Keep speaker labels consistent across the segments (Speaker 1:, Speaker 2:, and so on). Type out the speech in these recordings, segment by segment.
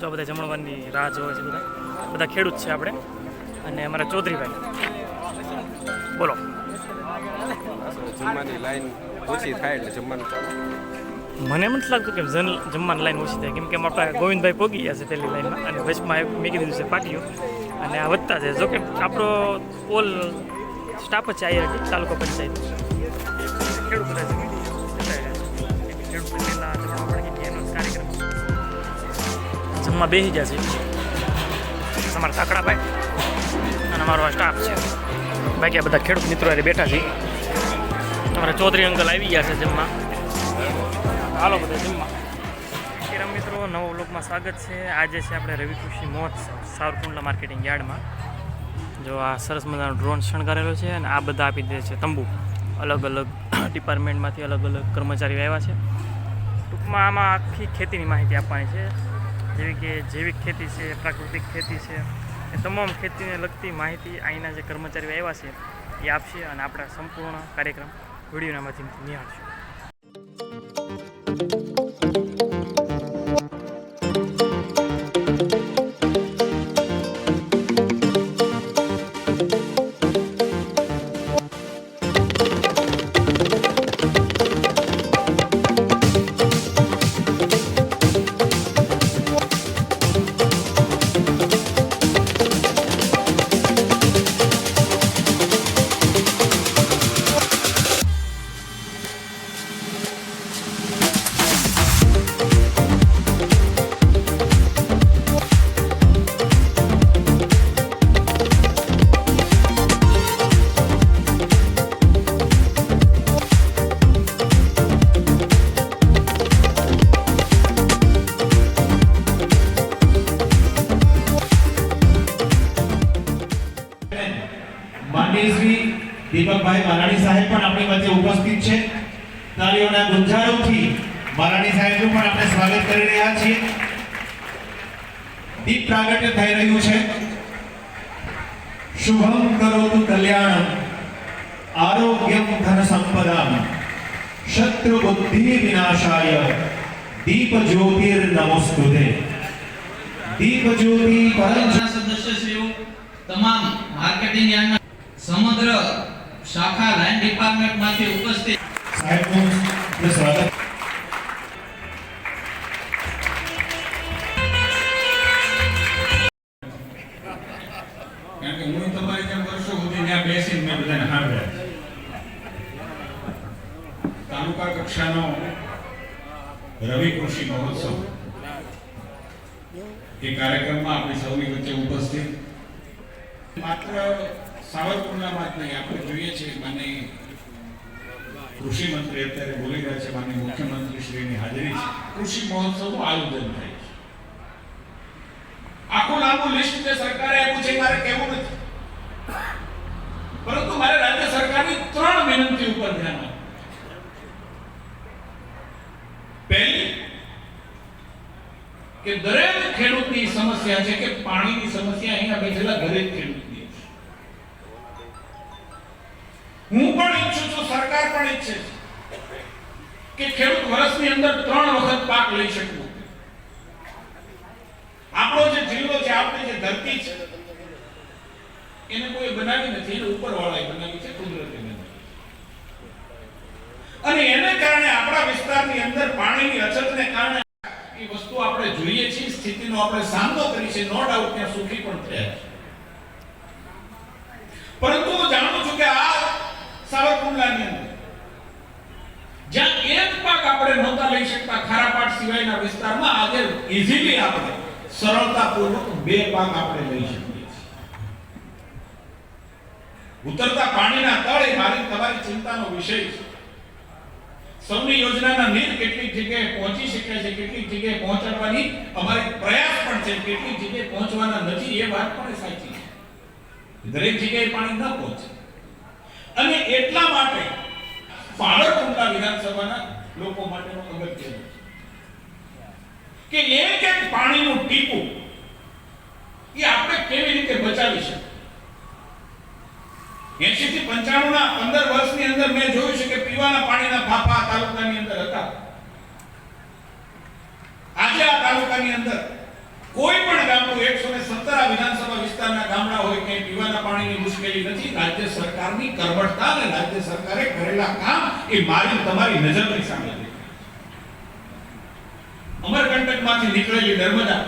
Speaker 1: જો બધા જમણવારની રાહ જોવે છે, બધા ખેડૂત છે આપણે, અને અમારા ચૌધરીભાઈ. બોલો.
Speaker 2: જમવાની લાઈન ઓછી થાય એટલે જમવાનું ચાલુ.
Speaker 1: મને એમ નથી લાગતું કે જમવાની લાઈન ઓછી થાય, કેમ કે આપણા ગોવિંદભાઈ પોગી ગયા છે પહેલી લાઈનમાં, અને વચમાં મેં કીધું છે પાટીઓ, અને આ વધતા છે. જોકે આપણો ઓલ સ્ટાફ જ છે આઈઆરટી તાલુકા પંચાયત ખેડૂત કાર્યક્રમ જમવા બેસી ગયા છે અમારા કાકડાભાઈ અને અમારો આ સ્ટાફ છે. બાકી આ બધા ખેડૂત મિત્રો હારે બેઠા છે. અમારા ચૌધરી અંકલ આવી ગયા છે જમવા. હાલો બધા જમવા. કિરણ મિત્રો, નવો વ્લોગમાં સ્વાગત છે. આજે છે આપણે રવિ કૃષિ મહોત્સવ સાવરકુંડલા માર્કેટિંગ યાર્ડમાં. જો આ સરસ મજાનો ડ્રોન શણગારેલો છે, અને આ બધા આપી દે છે તંબુ. અલગ અલગ ડિપાર્ટમેન્ટમાંથી અલગ અલગ કર્મચારીઓ આવ્યા છે. ટૂંકમાં આમાં આખી ખેતીની માહિતી આપવાની છે, જેવી કે જૈવિક ખેતી છે, પ્રાકૃતિક ખેતી છે, એ તમામ ખેતીને લગતી માહિતી અહીંના જે કર્મચારીઓ આવ્યા છે એ આપશે, અને આપણા સંપૂર્ણ કાર્યક્રમ વિડીયોના માધ્યમથી નિહાળશું.
Speaker 3: દીપકભાઈ મારાણી સાહેબ પણ આપણી વચ્ચે ઉપસ્થિત છે. તાળીઓના ગુંજારોથી મારાણી સાહેબનું પણ આપણે સ્વાગત કરી રહ્યા છીએ. દીપ પ્રાગટ્ય થઈ રહ્યું છે. શુભમ કરોતુ કલ્યાણમ આરોગ્યમ ધન સંપદામ શત્રુ બુદ્ધિ વિનાશાય દીપ જ્યોતિર નમોસ્તુતે. દીપ જ્યોતિ પરમ
Speaker 4: સદસ્યશ્રીઓ, તમામ માર્કેટિંગ યાર્ડના સમગ્ર શાખા લાઈન ડિપાર્ટમેન્ટમાંથી ઉપસ્થિત
Speaker 3: સાહેબનું સ્વાગત.
Speaker 5: કારણ કે હું તમારી જેમ વર્ષો સુધી ત્યાં બેસીને મેં બધાને સાંભળ્યા. તાલુકા કક્ષાનો રવિ કૃષિ મહોત્સવ એ કાર્યક્રમમાં આપણી સૌની વચ્ચે ઉપસ્થિત માત્ર સાવરકુંડલામાં જ નહીં, આપણે જોઈએ છીએ માનનીય કૃષિ મંત્રી અત્યારે બોલી રહ્યા છે, માનનીય મુખ્યમંત્રી શ્રીની હાજરી છે. કૃષિ મહોત્સવનું આયોજન થાય છે. આખું લાંબુ લિસ્ટ જે સરકારે આપ્યું છે મારે કહેવું નથી, પરંતુ મારે રાજ્ય સરકારની 3 વિનંતી ઉપર ધ્યાન આપવું. પહેલી કે દરેક ખેડૂતની સમસ્યા છે કે પાણીની સમસ્યા અહીંયા બેઠેલા દરેક ખેડૂતની છે. હું પણ ઈચ્છું છું, સરકાર પણ ઈચ્છે છે કે ખેડૂત વર્ષની અંદર 3 વખત પાક લઈ શકવું. આપણો જે જિલ્લો છે, આપણી જે ધરતી છે, એને કોઈ બનાવી નથી, એને ઉપરવાળાએ બનાવી છે, કુદરતે બનાવી. અને એને કારણે આપણા વિસ્તારની અંદર પાણીની અછતને કારણે એ વસ્તુ આપણે જોઈએ છીએ, સ્થિતિનો આપણે સામનો કરી છે. નો ડાઉટ ત્યાં સુખી પણ થયા છે, પરંતુ હું જાણું છું કે આ સાવરકુંડલાની અંદર જ્યાં એક પાક આપણે નહોતા લઈ શકતા, ખારાપાટ સિવાયના વિસ્તારમાં આજે ઈઝીલી આપણે સરળતાપૂર્વક 2 પાક આપણે લઈ શકીએ છીએ. ઉતરતા પાણીના તળે મારી તમારી ચિંતાનો વિષય છે. સૌની યોજનાના નીર કેટલીક જગ્યાએ પહોંચી શક્યા છે, કેટલીક જગ્યાએ પહોંચાડવાની અમારી પ્રયાસ પણ છે, કેટલીક જગ્યાએ પહોંચવાના નથી. એ વાત પણ સાચી છે, દરેક જગ્યાએ પાણી ન પહોંચે. અને એટલા માટે સાવરકુંડલા વિધાનસભાના લોકો માટેનો અગત્યનો છે કે એક પાણીનું ટીપું એ આપણે કેવી રીતે બચાવી શકીએ. 80 થી 95 ના 15 વર્ષની અંદર મેં જોયું છે કે પીવાના પાણીના ફાફા તાલુકાની અંદર હતા. આજે આ તાલુકાની અંદર કોઈ પણ ગામનું 117 વિધાનસભા વિસ્તારના ગામડા હોય કે પીવાના પાણીની મુશ્કેલી નથી. રાજ્ય સરકારની કરવડતા અને રાજ્ય સરકારે કરેલા કામ એ મારી તમારી નજરની સામે છે. અમરકંટકમાંથી નીકળેલી નર્મદા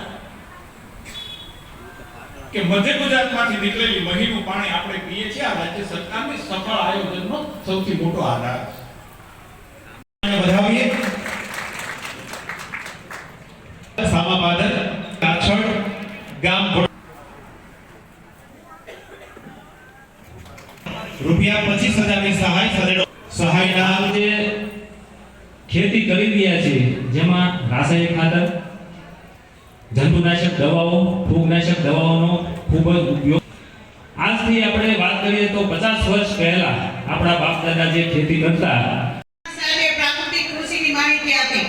Speaker 5: કે મધ્ય ગુજરાતમાંથી નીકળેલી મહીનું પાણી આપણે પીએ છીએ. આ રાજ્ય સરકારની સફળ આયોજનનો સૌથી મોટો આધાર છે.
Speaker 3: વધાવીએ સામાપાદર કાછડ ગામ રૂપિયા 25,000ની સહાય સહાયના
Speaker 6: જે ખેતી કરી રહ્યા છે જેમાં રાસાયણિક ખાતર, જંતુનાશક દવાઓ, ફૂગનાશક દવાઓનો ખૂબ જ ઉપયોગ. આજથી આપણે વાત કરીએ તો 50 વર્ષ પહેલા આપણા બાપ દાદા જે ખેતી કરતા
Speaker 7: સાહેબે પ્રાકૃતિક કૃષિની માહિતી આપી.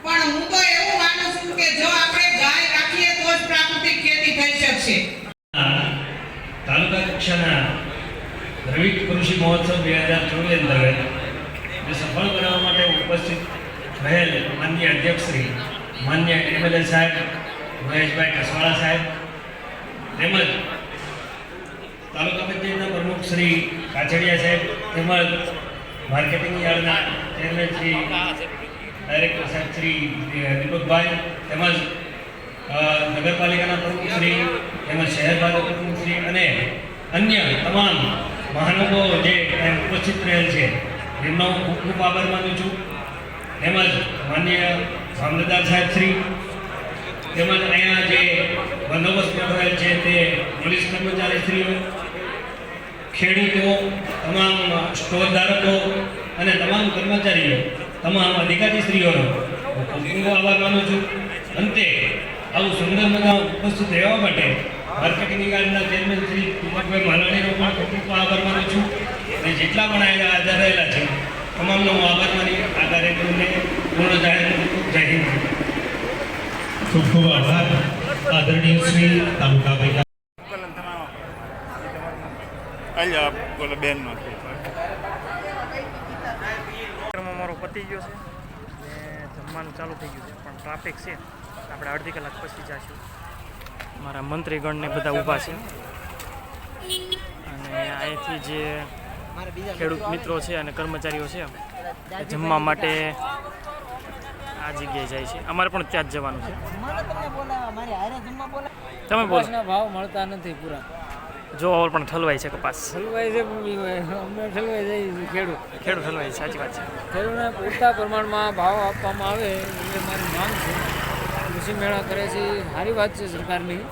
Speaker 7: પણ હું તો એવું માનું છું કે જો આપણે ગાય રાખીએ તો જ પ્રાકૃતિક ખેતી થઈ શકશે.
Speaker 6: તાલુકા કક્ષાના દ્રવિડ કૃષિ મહોત્સવ 2024 અંતર્ગત જે સફળ બનાવવા માટે ઉપસ્થિત રહેલ માનનીય અધ્યક્ષ શ્રી માન્ય એમએલએ સાહેબ મહેશભાઈ કસવાળા સાહેબ તેમજ તાલુકા પંચાયતના પ્રમુખ શ્રી કાછડિયા સાહેબ તેમજ માર્કેટિંગ યાર્ડના ચેરમેન શ્રી ડાયરેક્ટર સાહેબ શ્રી દીપકભાઈ તેમજ નગરપાલિકાના પ્રમુખ શ્રી તેમજ શહેર ભાજપ પ્રમુખ શ્રી અને અન્ય તમામ મહાનુભાવો જે ઉપસ્થિત રહેલ છે એમનો ખૂબ ખૂબ આભાર માનું છું. તેમજ માનનીય મામલતદાર સાહેબ શ્રી તેમજ અહીંયા જે બંદોબસ્ત ગોઠવાયેલ છે તે પોલીસ કર્મચારીશ્રીઓ, ખેડૂતો, તમામ સ્ટોર ધારકો અને તમામ કર્મચારીઓ, તમામ અધિકારીશ્રીઓનો ખૂબ ખૂબ આભાર માનું છું. અંતે આવું સુંદર મજા ઉપસ્થિત રહેવા માટે માર્કેટિંગ યાર્ડના ચેરમેન શ્રી તિલકભાઈ માલાણીનો પણ ખૂબ ખૂબ આભાર માનું છું. અને જેટલા પણ અહીંયા હાજર રહેલા છે તમામનો હું આભાર માની આ કાર્યક્રમને પૂર્ણ જાહેર કરું છું. જય હિન્દ.
Speaker 3: ખૂબ ખૂબ આભાર આદરણીય શ્રી તાલુકા પંચાયત
Speaker 1: અમારો પતી ગયો છે ને જમવાનું ચાલુ થઈ ગયું છે પણ ટ્રાફિક છે. આપણે અડધી કલાક પછી જઈશું. મારા મંત્રીગણને બધા ઊભા છે અને અહીંથી જે ખેડૂત મિત્રો છે અને કર્મચારીઓ છે એ જમવા માટે આ જગ્યાએ જાય છે. અમારે પણ ત્યાં જ જવાનું છે. તમે બોલો.
Speaker 8: ભાવ મળતા નથી પૂરા.
Speaker 1: જો પણ ઠલવાય છે કપાસ,
Speaker 8: ઠલવાય છે અમને ઠલવાઈ જાય ખેડૂત
Speaker 1: ઠલવાય છે. સાચી વાત છે.
Speaker 8: ખેડૂતને પૂરતા પ્રમાણમાં ભાવ આપવામાં આવે એ મારી માંગ છે. કૃષિ મેળા કરે છે એ સારી વાત છે સરકારની.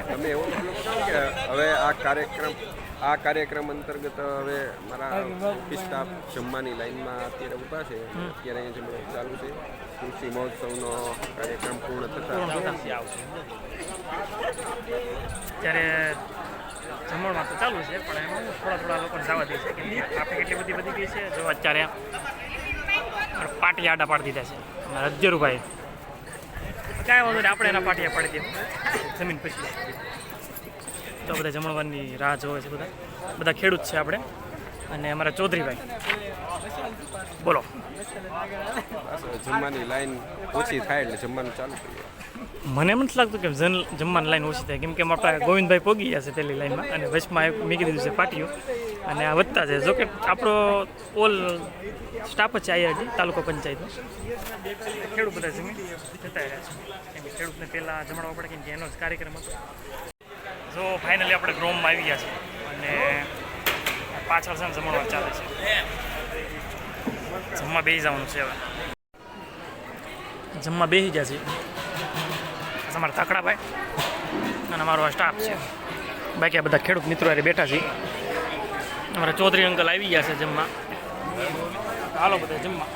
Speaker 2: તમે એવો મતલબ કરો કે હવે આ કાર્યક્રમ અંતર્ગત હવે મારા ઓફિસ સ્ટાફ જમવાની લાઈનમાં અત્યારે ઊભા છે. અત્યારે અહીંયા જમવાનું ચાલુ છે. કૃષિ મહોત્સવનો કાર્યક્રમ પૂર્ણ થતા
Speaker 1: ત્યારે જમણમાં તો ચાલુ છે પણ એમાં થોડા લોકોને જવા દે છે કેમ કે ટ્રાફિક એટલી બધી વધી ગઈ છે. જો અત્યારે પાટિયા આડા પાડી દીધા છે અમારા અજ્જરુભાઈ. કાંઈ વાંધો નહીં, આપણે એના પાટિયા પાડી દઈએ જમીન પછી. તો બધા જમણવાની રાહ જોવે છે. બધા ખેડૂત છે આપણે અને અમારા ચૌધરીભાઈ. બોલો.
Speaker 2: જમવાની લાઈન ઓછી થાય એટલે જમવાનું ચાલુ કરીએ.
Speaker 1: મને એમ નથી લાગતું કે જમવાની લાઈન ઓછી થાય કેમ કે આપણે ગોવિંદભાઈ પોગી ગયા છે પહેલી લાઈનમાં અને વચમાં મેં કીધું છે પાટીઓ અને આ વધતા છે. જોકે આપણો ઓલ સ્ટાફ જ છે આઈઆરડી તાલુકા પંચાયતનો. ખેડૂત બધા જમીન જતા રહ્યા છે કેમ કે ખેડૂતને પહેલાં જમાડવા પડે કેમ કે એનો જ કાર્યક્રમ હતો. જો ફાઇનલી આપણે ગ્રોમમાં આવી ગયા છે અને પાછળ છે ને જમણવાર ચાલે છે. જમવા બેસી જવાનું છે. હવે જમવા બેસી ગયા છે અમારા તકડાભાઈ અને અમારો આ સ્ટાફ છે. બાકી આ બધા ખેડૂત મિત્રો હારે બેઠા છે. અમારા ચૌધરી અંકલ આવી ગયા છે જમવા. હાલો બધા જમવા.